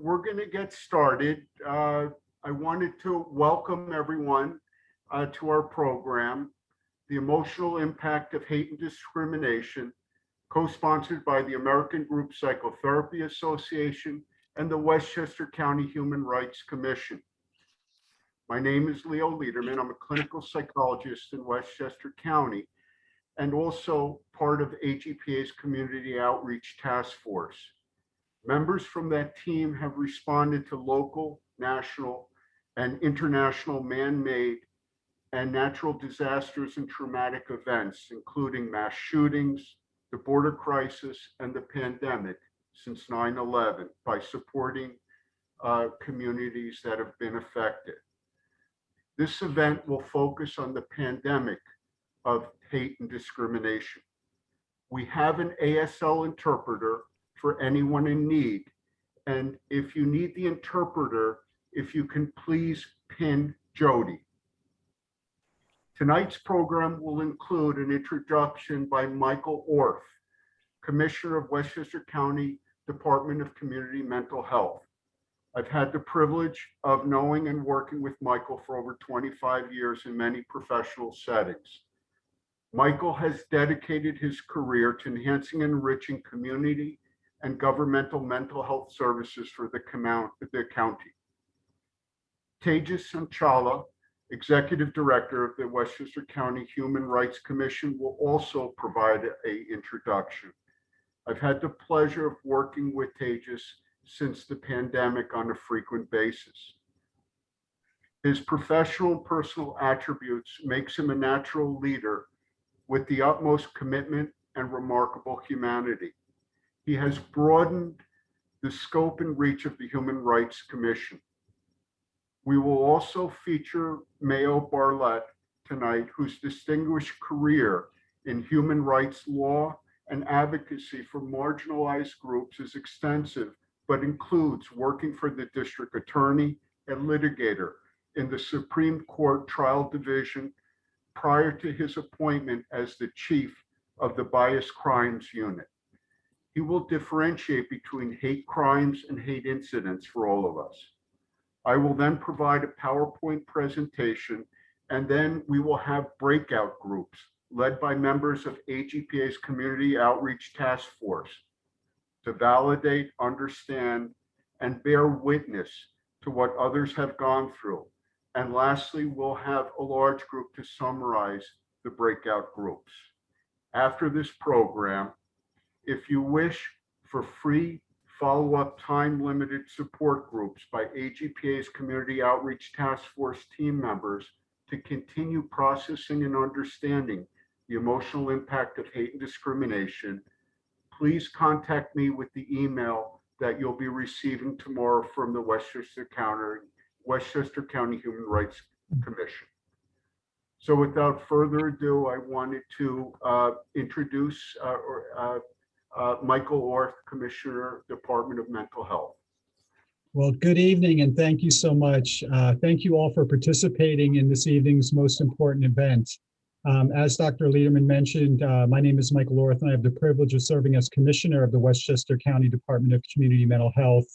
we're going to get started. I wanted to welcome everyone to our program, The Emotional Impact of Hate and Discrimination, co-sponsored by the American Group Psychotherapy Association and the Westchester County Human Rights Commission. My name is Leo Lederman. I'm a clinical psychologist in Westchester County and also part of AGPA's Community Outreach Task Force. Members from that team have responded to local, national, and international man-made and natural disasters and traumatic events, including mass shootings, the border crisis, and the pandemic since 9/11 by supporting communities that have been affected. This event will focus on the pandemic of hate and discrimination. We have an ASL interpreter for anyone in need. And if you need the interpreter, if you can please pin Jody. Tonight's program will include an introduction by Michael Orth, Commissioner of Westchester County Department of Community Mental Health. I've had the privilege of knowing and working with Michael for over 25 years in many professional settings. Michael has dedicated his career to enhancing and enriching community and governmental mental health services for the county. Tejas Sanchala, Executive Director of the Westchester County Human Rights Commission, will also provide an introduction. I've had the pleasure of working with Tejas since the pandemic on a frequent basis. His professional and personal attributes makes him a natural leader with the utmost commitment and remarkable humanity. He has broadened the scope and reach of the Human Rights Commission. We will also feature Mayo Bartlett tonight, whose distinguished career in human rights law and advocacy for marginalized groups is extensive, but includes working for the district attorney and litigator in the Supreme Court Trial Division prior to his appointment as the chief of the Bias Crimes Unit. He will differentiate between hate crimes and hate incidents for all of us. I will then provide a PowerPoint presentation, and then we will have breakout groups led by members of AGPA's Community Outreach Task Force to validate, understand, and bear witness to what others have gone through. And lastly, we'll have a large group to summarize the breakout groups. After this program, if you wish for free follow-up time-limited support groups by AGPA's Community Outreach Task Force team members to continue processing and understanding the emotional impact of hate and discrimination, please contact me with the email that you'll be receiving tomorrow from the Westchester County Human Rights Commission. So without further ado, I wanted to introduce Michael Orth, Commissioner, Department of Mental Health. Well, good evening, and thank you so much. Thank you all for participating in this evening's most important event. As Dr. Lederman mentioned, my name is Michael Orth, and I have the privilege of serving as Commissioner of the Westchester County Department of Community Mental Health.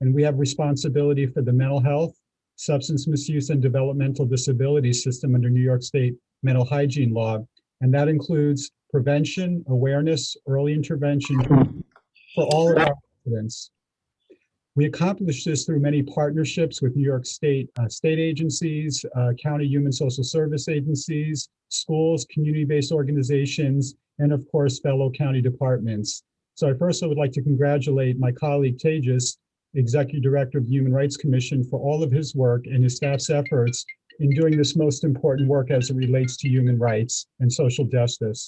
And we have responsibility for the mental health, substance misuse, and developmental disability system under New York State mental hygiene law. And that includes prevention, awareness, early intervention for all of our residents. We accomplish this through many partnerships with New York State state agencies, county human social service agencies, schools, community-based organizations, and of course, fellow county departments. So I first would like to congratulate my colleague Tejas, Executive Director of the Human Rights Commission, for all of his work and his staff's efforts in doing this most important work as it relates to human rights and social justice.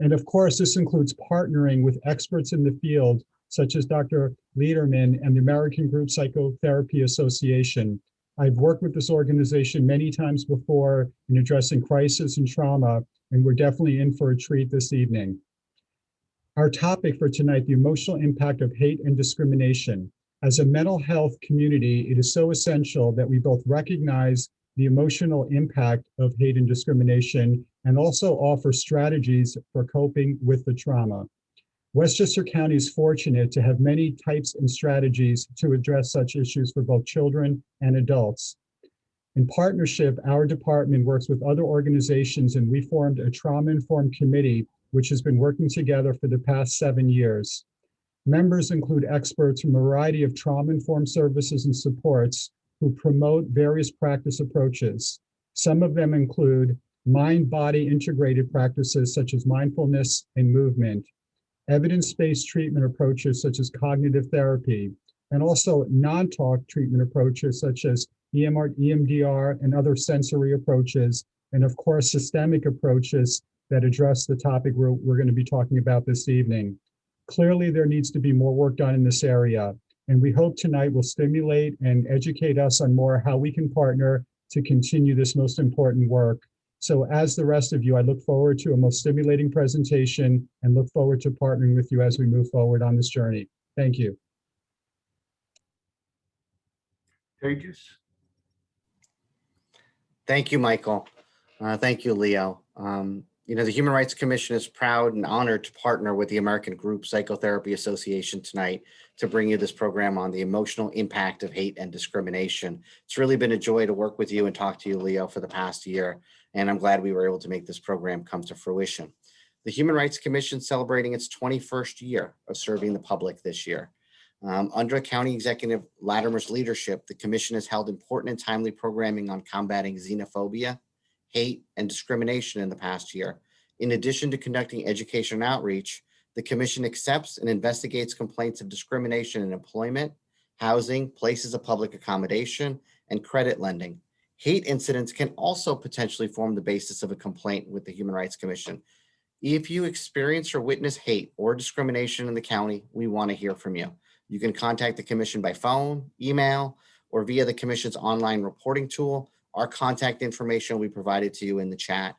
And of course, this includes partnering with experts in the field, such as Dr. Lederman and the American Group Psychotherapy Association. I've worked with this organization many times before in addressing crisis and trauma, and we're definitely in for a treat this evening. Our topic for tonight, the emotional impact of hate and discrimination. As a mental health community, it is so essential that we both recognize the emotional impact of hate and discrimination and also offer strategies for coping with the trauma. Westchester County is fortunate to have many types and strategies to address such issues for both children and adults. In partnership, our department works with other organizations, and we formed a trauma-informed committee, which has been working together for the past 7 years. Members include experts from a variety of trauma-informed services and supports who promote various practice approaches. Some of them include mind-body integrated practices such as mindfulness and movement, evidence-based treatment approaches such as cognitive therapy, and also non-talk treatment approaches such as EMDR and other sensory approaches, and of course, systemic approaches that address the topic we're going to be talking about this evening. Clearly, there needs to be more work done in this area, and we hope tonight will stimulate and educate us on more how we can partner to continue this most important work. So as the rest of you, I look forward to a most stimulating presentation and look forward to partnering with you as we move forward on this journey. Thank you. Pages. Thank you, Michael. Thank you, Leo. The Human Rights Commission is proud and honored to partner with the American Group Psychotherapy Association tonight to bring you this program on the emotional impact of hate and discrimination. It's really been a joy to work with you and talk to you, Leo, for the past year, and I'm glad we were able to make this program come to fruition. The Human Rights Commission is celebrating its 21st year of serving the public this year. Under County Executive Latimer's leadership, the Commission has held important and timely programming on combating xenophobia, hate, and discrimination in the past year. In addition to conducting education outreach, the Commission accepts and investigates complaints of discrimination in employment, housing, places of public accommodation, and credit lending. Hate incidents can also potentially form the basis of a complaint with the Human Rights Commission. If you experience or witness hate or discrimination in the county, we want to hear from you. You can contact the Commission by phone, email, or via the Commission's online reporting tool. Our contact information will be provided to you in the chat.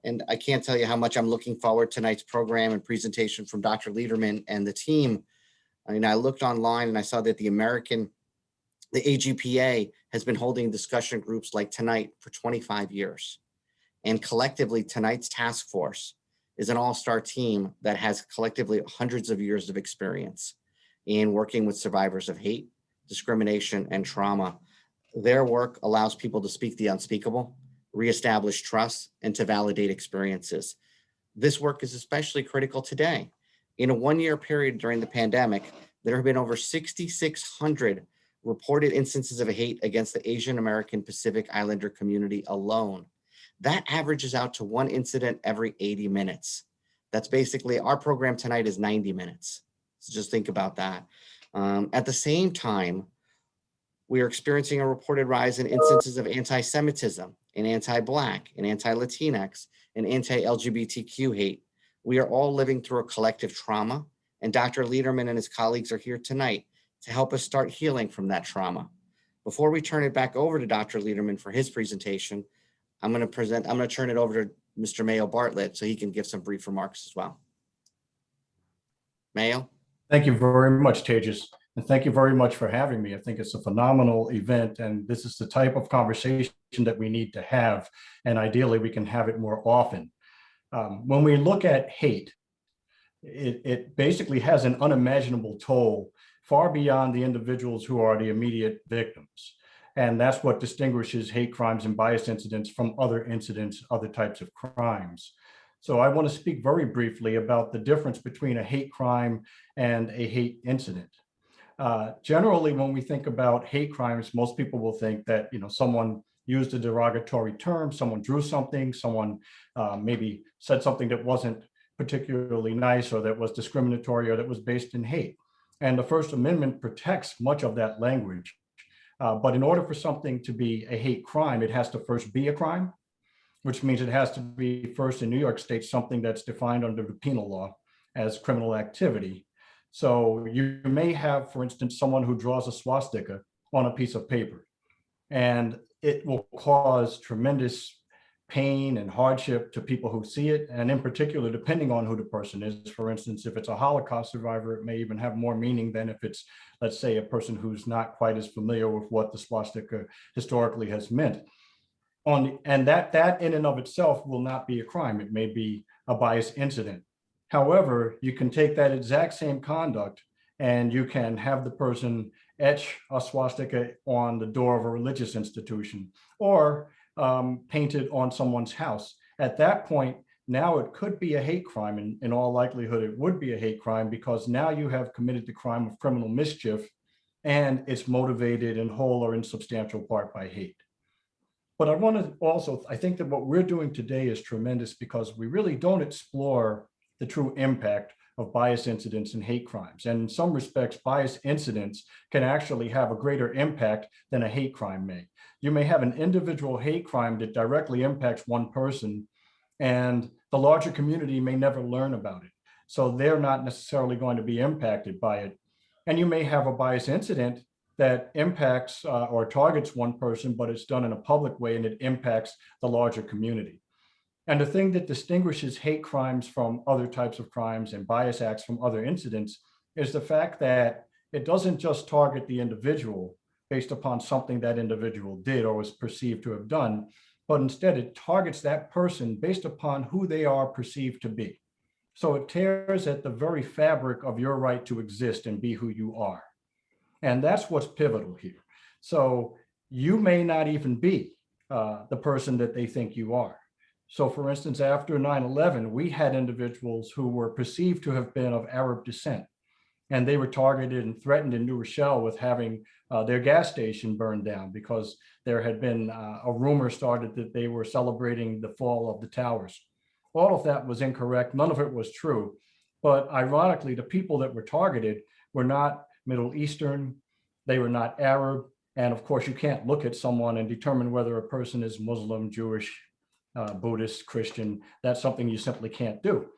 And I can't tell you how much I'm looking forward to tonight's program and presentation from Dr. Lederman and the team. I mean, I looked online and I saw that the AGPA has been holding discussion groups like tonight for 25 years. And collectively, tonight's task force is an all-star team that has collectively hundreds of years of experience in working with survivors of hate, discrimination, and trauma. Their work allows people to speak the unspeakable, reestablish trust, and to validate experiences. This work is especially critical today. In a one-year period during the pandemic, there have been over 6,600 reported instances of hate against the Asian American Pacific Islander community alone. That averages out to one incident every 80 minutes. That's basically, our program tonight is 90 minutes. So just think about that. At the same time, we are experiencing a reported rise in instances of anti-Semitism and anti-Black and anti-Latinx and anti-LGBTQ hate. We are all living through a collective trauma, and Dr. Lederman and his colleagues are here tonight to help us start healing from that trauma. Before we turn it back over to Dr. Lederman for his presentation, I'm going to turn it over to Mr. Mayo Bartlett so he can give some brief remarks as well. Mayo? Thank you very much, Tejas. And thank you very much for having me. I think it's a phenomenal event, and this is the type of conversation that we need to have. And ideally, we can have it more often. When we look at hate, it basically has an unimaginable toll far beyond the individuals who are the immediate victims. And that's what distinguishes hate crimes and bias incidents from other incidents, other types of crimes. So I want to speak very briefly about the difference between a hate crime and a hate incident. Generally, when we think about hate crimes, most people will think that someone used a derogatory term, someone drew something, someone maybe said something that wasn't particularly nice or that was discriminatory or that was based in hate. And the First Amendment protects much of that language. But in order for something to be a hate crime, it has to first be a crime, which means it has to be first in New York State something that's defined under the penal law as criminal activity. So you may have, for instance, someone who draws a swastika on a piece of paper, and it will cause tremendous pain and hardship to people who see it. And in particular, depending on who the person is, for instance, if it's a Holocaust survivor, it may even have more meaning than if it's, let's say, a person who's not quite as familiar with what the swastika historically has meant. And that in and of itself will not be a crime. It may be a bias incident. However, you can take that exact same conduct and you can have the person etch a swastika on the door of a religious institution or paint it on someone's house. At that point, now it could be a hate crime. And in all likelihood, it would be a hate crime because now you have committed the crime of criminal mischief and it's motivated in whole or in substantial part by hate. But I want to also, I think that what we're doing today is tremendous because we really don't explore the true impact of bias incidents and hate crimes. And in some respects, bias incidents can actually have a greater impact than a hate crime may. You may have an individual hate crime that directly impacts one person, and the larger community may never learn about it. So they're not necessarily going to be impacted by it. And you may have a bias incident that impacts or targets one person, but it's done in a public way and it impacts the larger community. And the thing that distinguishes hate crimes from other types of crimes and bias acts from other incidents is the fact that it doesn't just target the individual based upon something that individual did or was perceived to have done, but instead it targets that person based upon who they are perceived to be. So it tears at the very fabric of your right to exist and be who you are. And that's what's pivotal here. So you may not even be the person that they think you are. So for instance, after 9/11, we had individuals who were perceived to have been of Arab descent, and they were targeted and threatened in New Rochelle with having their gas station burned down because there had been a rumor started that they were celebrating the fall of the towers. All of that was incorrect. None of it was true. But ironically, the people that were targeted were not Middle Eastern, they were not Arab. And of course, you can't look at someone and determine whether a person is Muslim, Jewish, Buddhist, Christian. That's something you simply can't do.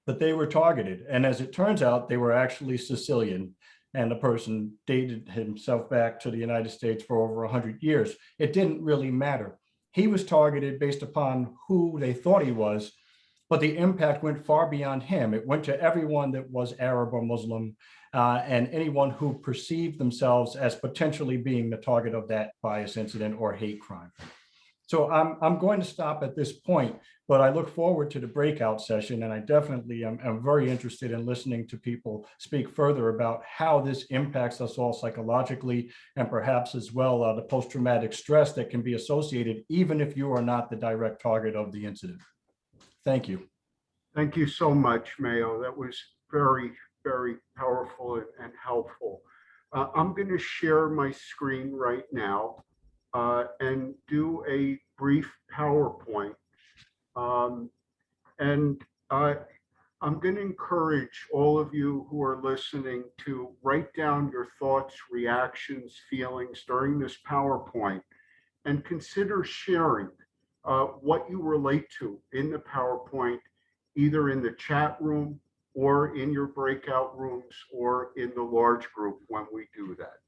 But they were targeted. And as it turns out, they were actually Sicilian. And the person dated himself back to the United States for over 100 years. It didn't really matter. He was targeted based upon who they thought he was, but the impact went far beyond him. It went to everyone that was Arab or Muslim and anyone who perceived themselves as potentially being the target of that bias incident or hate crime. So I'm going to stop at this point, but I look forward to the breakout session, and I definitely am very interested in listening to people speak further about how this impacts us all psychologically, and perhaps as well the post-traumatic stress that can be associated even if you are not the direct target of the incident. Thank you. Thank you so much, Mayo. That was very, very powerful and helpful. I'm going to share my screen right now and do a brief PowerPoint. I'm going to encourage all of you who are listening to write down your thoughts, reactions, feelings during this PowerPoint, and consider sharing what you relate to in the PowerPoint, either in the chat room or in your breakout rooms or in the large group when we do that.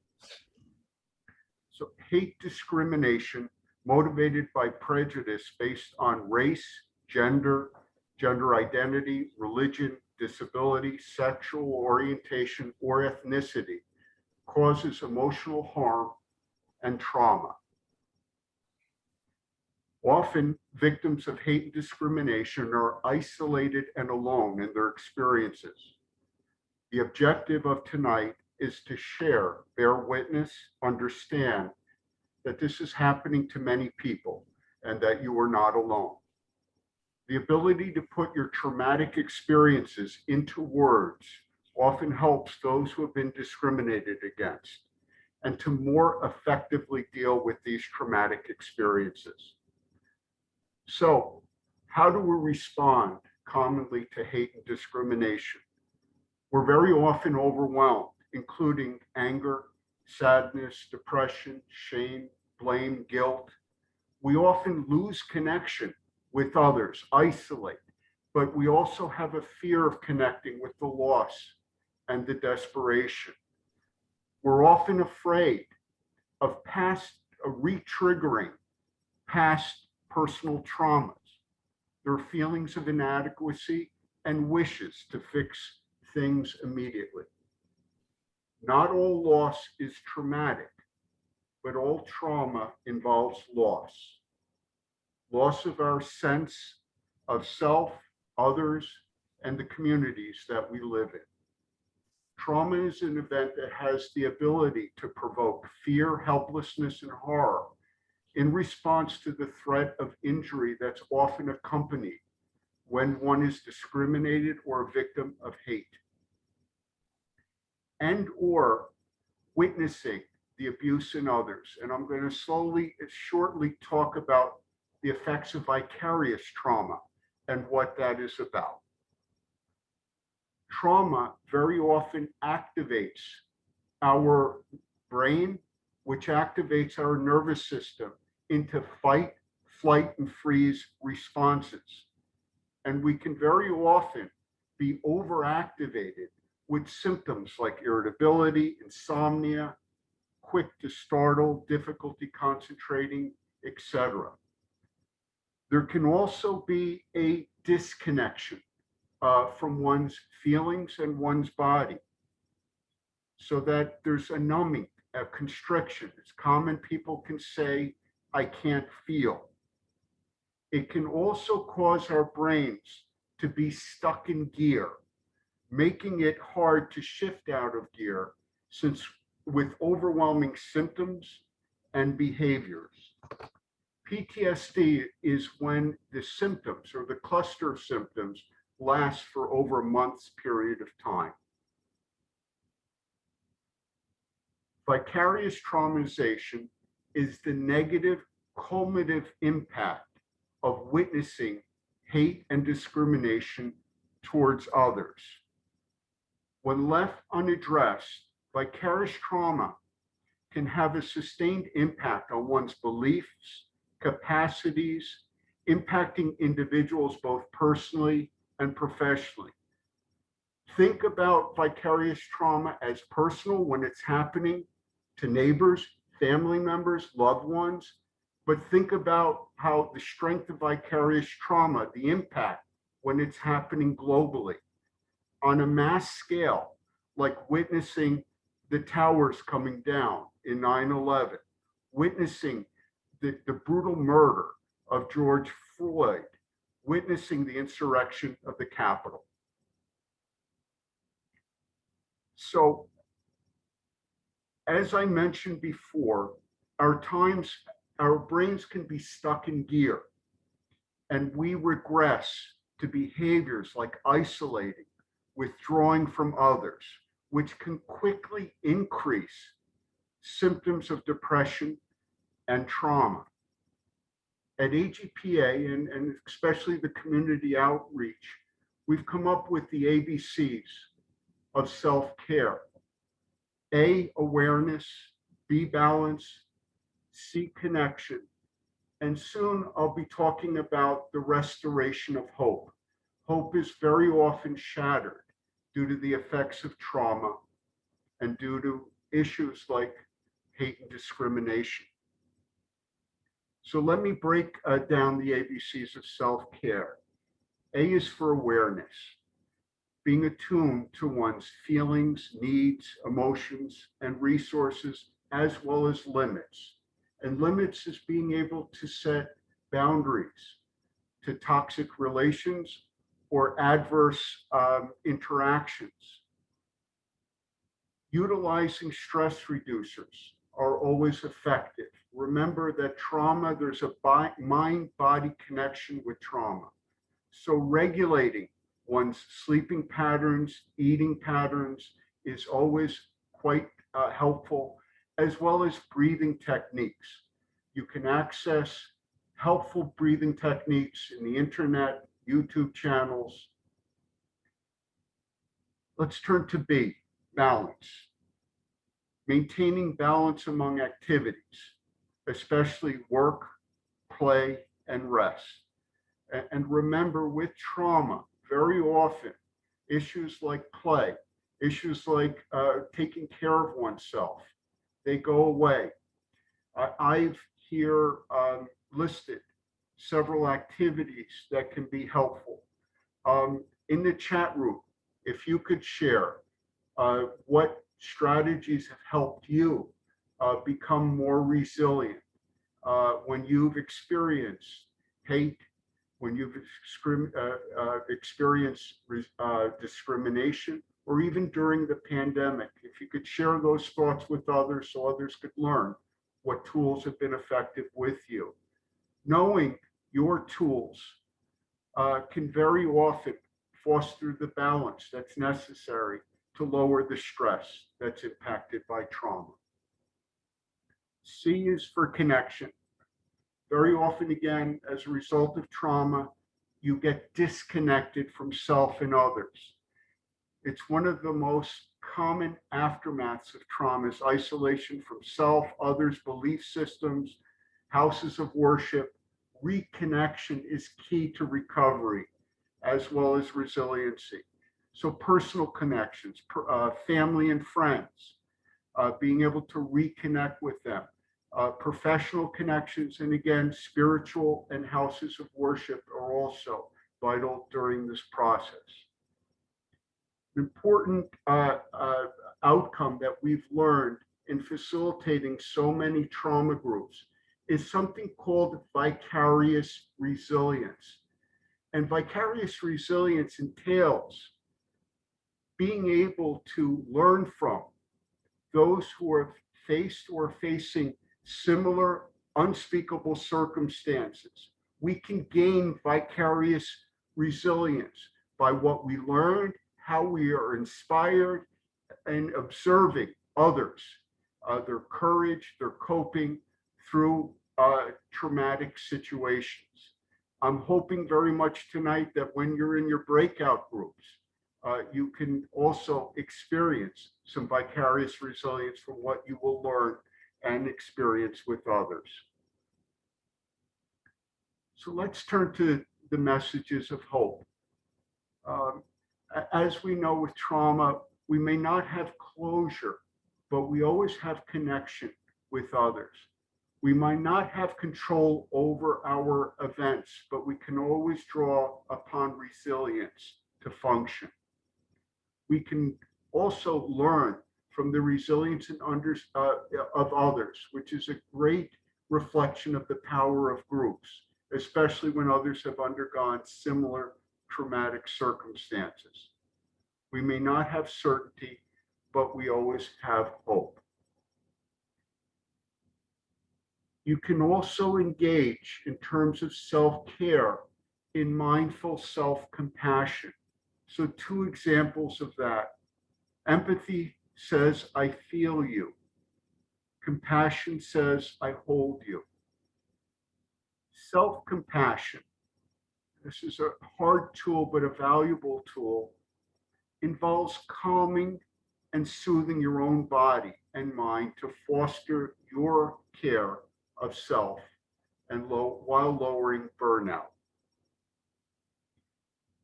So hate discrimination motivated by prejudice based on race, gender identity, religion, disability, sexual orientation, or ethnicity causes emotional harm and trauma. Often, victims of hate and discrimination are isolated and alone in their experiences. The objective of tonight is to share, bear witness, understand that this is happening to many people and that you are not alone. The ability to put your traumatic experiences into words often helps those who have been discriminated against and to more effectively deal with these traumatic experiences. So, how do we respond commonly to hate and discrimination? We're very often overwhelmed, including anger, sadness, depression, shame, blame, guilt. We often lose connection with others, isolate, but we also have a fear of connecting with the loss and the desperation. We're often afraid of re-triggering past personal traumas. There are feelings of inadequacy and wishes to fix things immediately. Not all loss is traumatic, but all trauma involves loss. Loss of our sense of self, others, and the communities that we live in. Trauma is an event that has the ability to provoke fear, helplessness, and horror in response to the threat of injury that's often accompanied when one is discriminated or a victim of hate, and or witnessing the abuse in others. And I'm going to shortly talk about the effects of vicarious trauma and what that is about. Trauma very often activates our brain, which activates our nervous system into fight, flight, and freeze responses. And we can very often be overactivated with symptoms like irritability, insomnia, quick to startle, difficulty concentrating, etc. There can also be a disconnection from one's feelings and one's body, so that there's a numbing, a constriction. It's common. People can say, I can't feel. It can also cause our brains to be stuck in gear, making it hard to shift out of gear, since with overwhelming symptoms and behaviors. PTSD is when the symptoms or the cluster of symptoms lasts for over a month's period of time. Vicarious traumatization is the negative cumulative impact of witnessing hate and discrimination towards others. When left unaddressed, vicarious trauma can have a sustained impact on one's beliefs, capacities, impacting individuals both personally and professionally. Think about vicarious trauma as personal when it's happening to neighbors, family members, loved ones, but think about how the strength of vicarious trauma, the impact when it's happening globally on a mass scale, like witnessing the towers coming down in 9/11, witnessing the brutal murder of George Floyd, witnessing the insurrection of the Capitol. So, as I mentioned before, our brains can be stuck in gear, and we regress to behaviors like isolating, withdrawing from others, which can quickly increase symptoms of depression and trauma. At AGPA, and especially the community outreach, we've come up with the ABCs of self-care. A, awareness, B, balance, C, connection, and soon I'll be talking about the restoration of hope. Hope is very often shattered due to the effects of trauma and due to issues like hate and discrimination. So let me break down the ABCs of self-care. A is for awareness, being attuned to one's feelings, needs, emotions, and resources, as well as limits. And limits is being able to set boundaries to toxic relations or adverse interactions. Utilizing stress reducers are always effective. Remember that trauma, there's a mind-body connection with trauma. So regulating one's sleeping patterns, eating patterns is always quite helpful, as well as breathing techniques. You can access helpful breathing techniques in the internet, YouTube channels. Let's turn to B, balance. Maintaining balance among activities, especially work, play, and rest. And remember, with trauma, very often, issues like play, issues like taking care of oneself, they go away. I've here listed several activities that can be helpful. In the chat room, if you could share what strategies have helped you become more resilient when you've experienced hate, when you've experienced discrimination, or even during the pandemic. If you could share those thoughts with others so others could learn what tools have been effective with you. Knowing your tools can very often foster the balance that's necessary to lower the stress that's impacted by trauma. C is for connection. Very often, again, as a result of trauma, you get disconnected from self and others. It's one of the most common aftermaths of trauma is isolation from self, others, belief systems, houses of worship. Reconnection is key to recovery as well as resiliency. So personal connections, family and friends, being able to reconnect with them. Professional connections, and again, spiritual and houses of worship are also vital during this process. An important outcome that we've learned in facilitating so many trauma groups is something called vicarious resilience. And vicarious resilience entails being able to learn from those who are faced or facing similar unspeakable circumstances. We can gain vicarious resilience by what we learned, how we are inspired, and observing others, their courage, their coping through traumatic situations. I'm hoping very much tonight that when you're in your breakout groups, you can also experience some vicarious resilience from what you will learn and experience with others. So let's turn to the messages of hope. As we know with trauma, we may not have closure, but we always have connection with others. We might not have control over our events, but we can always draw upon resilience to function. We can also learn from the resilience and of others, which is a great reflection of the power of groups, especially when others have undergone similar traumatic circumstances. We may not have certainty, but we always have hope. You can also engage in terms of self-care in mindful self-compassion. So 2 examples of that. Empathy says, I feel you. Compassion says, I hold you. Self-compassion, this is a hard tool, but a valuable tool, involves calming and soothing your own body and mind to foster your care of self and while lowering burnout.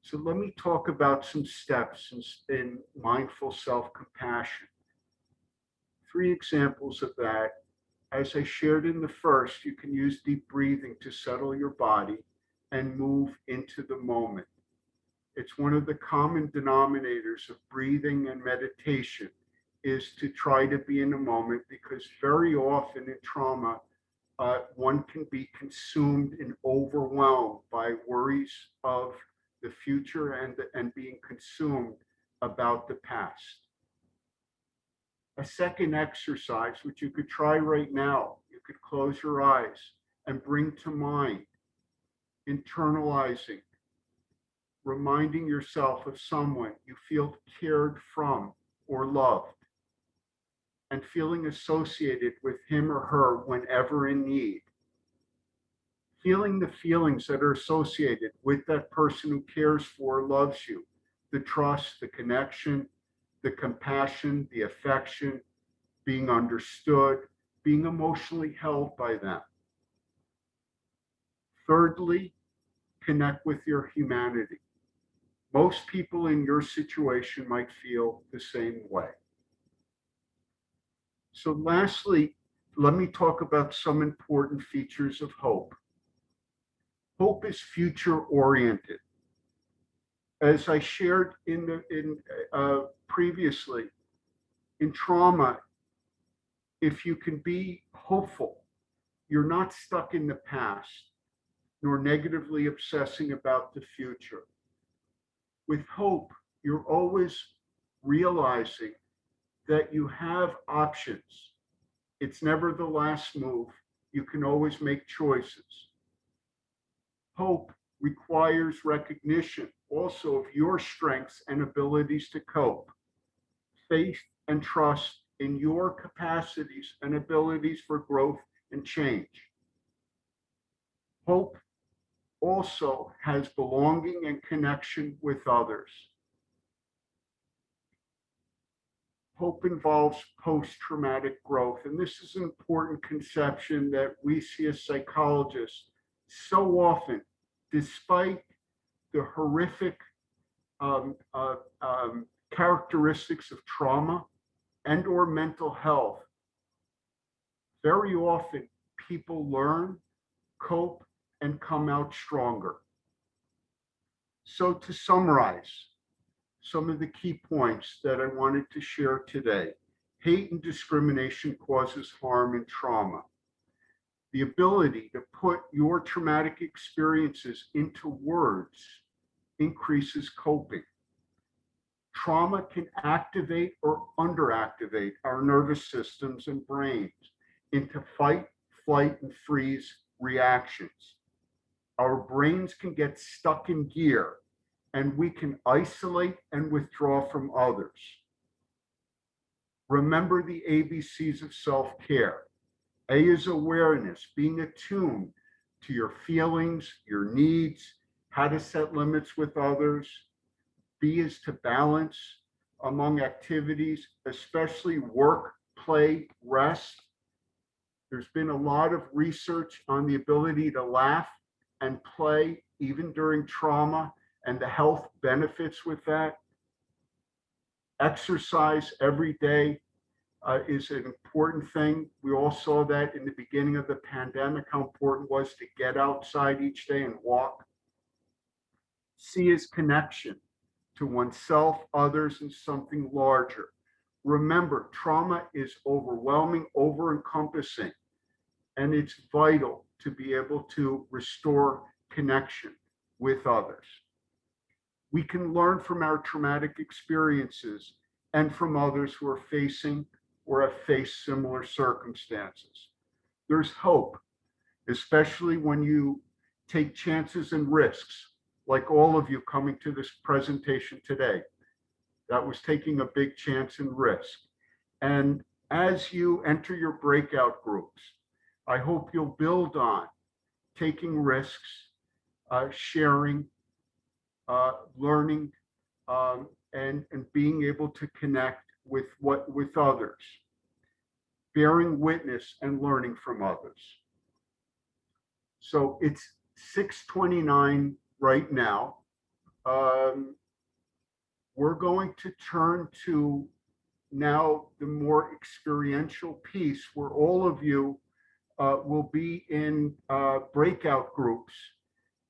So let me talk about some steps in mindful self-compassion. 3 examples of that. As I shared in the first, you can use deep breathing to settle your body and move into the moment. It's one of the common denominators of breathing and meditation is to try to be in a moment, because very often in trauma, one can be consumed and overwhelmed by worries of the future and being consumed about the past. A second exercise, which you could try right now, you could close your eyes and bring to mind, internalizing, reminding yourself of someone you feel cared from or loved, and feeling associated with him or her whenever in need. Feeling the feelings that are associated with that person who cares for or loves you, the trust, the connection, the compassion, the affection, being understood, being emotionally held by them. Thirdly, connect with your humanity. Most people in your situation might feel the same way. So lastly, let me talk about some important features of hope. Hope is future-oriented. As I shared previously, in trauma, if you can be hopeful, you're not stuck in the past. nor negatively obsessing about the future. With hope, you're always realizing that you have options. It's never the last move. You can always make choices. Hope requires recognition also of your strengths and abilities to cope. Faith and trust in your capacities and abilities for growth and change. Hope also has belonging and connection with others. Hope involves post-traumatic growth, and this is an important conception that we see as psychologists so often, despite the horrific characteristics of trauma and or mental health. Very often people learn, cope, and come out stronger. So to summarize some of the key points that I wanted to share today: hate and discrimination causes harm and trauma. The ability to put your traumatic experiences into words increases coping. Trauma can activate or underactivate our nervous systems and brains into fight, flight, and freeze reactions. Our brains can get stuck in gear, and we can isolate and withdraw from others. Remember the ABCs of self-care. A is awareness, being attuned to your feelings, your needs, how to set limits with others. B is to balance among activities, especially work, play, rest. There's been a lot of research on the ability to laugh and play even during trauma and the health benefits with that. Exercise every day is an important thing. We all saw that in the beginning of the pandemic, how important it was to get outside each day and walk. C is connection to oneself, others, and something larger. Remember, trauma is overwhelming, over-encompassing, and it's vital to be able to restore connection with others. We can learn from our traumatic experiences and from others who are facing or have faced similar circumstances. There's hope, especially when you take chances and risks, like all of you coming to this presentation today. That was taking a big chance and risk. And as you enter your breakout groups, I hope you'll build on taking risks, sharing, learning, and being able to connect with others, bearing witness and learning from others. So it's 6:29 right now. We're going to turn to now the more experiential piece where all of you will be in breakout groups.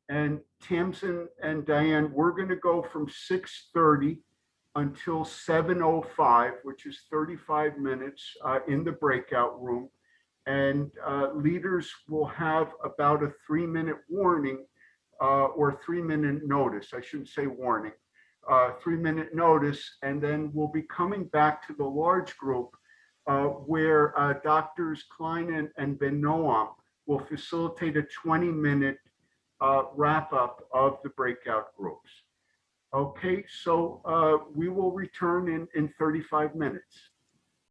And Tamsin and Diane, we're going to go from 6:30 until 7:05, which is 35 minutes in the breakout room. And leaders will have about a 3-minute warning or 3-minute notice. I shouldn't say warning, 3-minute notice. And then we'll be coming back to the large group where Doctors Klein and Ben Noam will facilitate a 20-minute wrap up of the breakout groups. Okay, so we will return in 35 minutes.